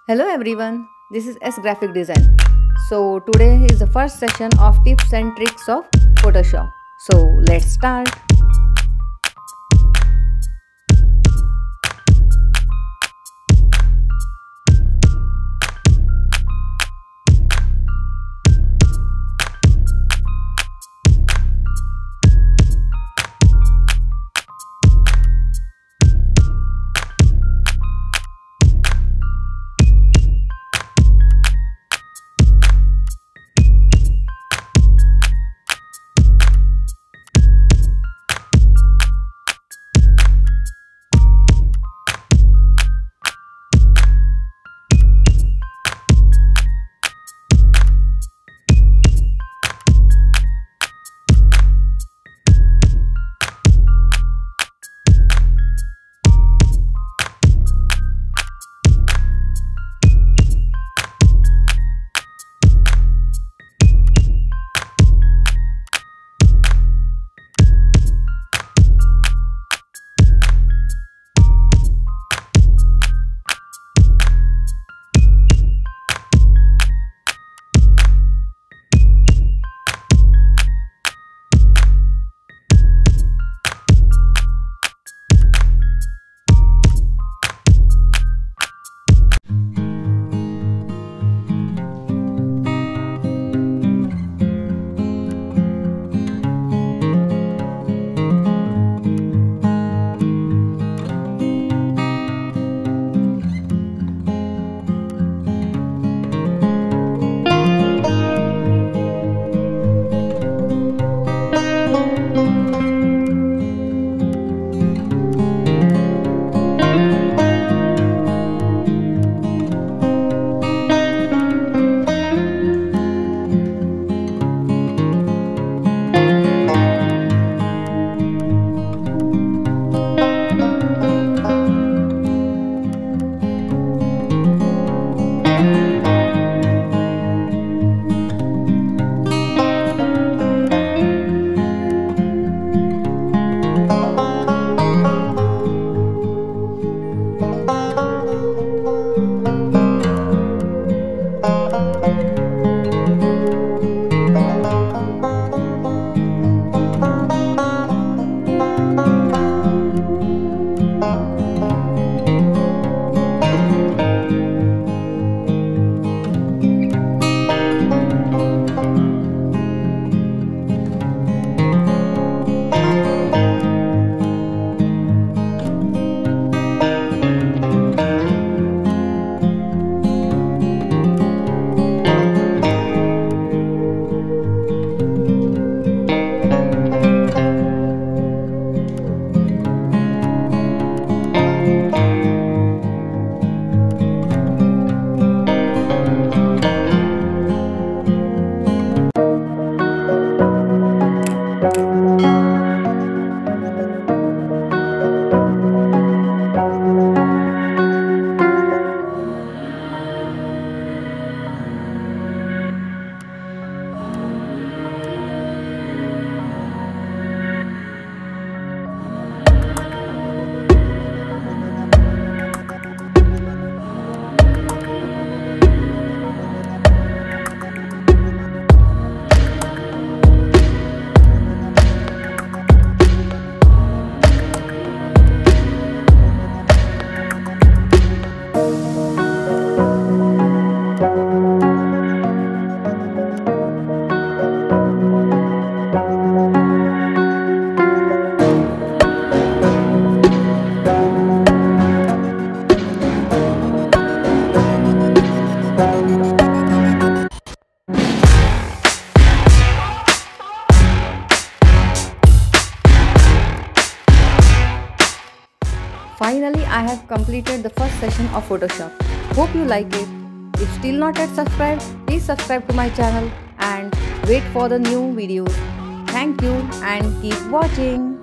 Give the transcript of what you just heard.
Hello everyone, this is SGraphicDesign. So today is the first session of tips and tricks of Photoshop. So let's start. Finally, I have completed the first session of Photoshop. Hope you like it. If still not yet subscribed, please subscribe to my channel and wait for the new videos. Thank you and keep watching.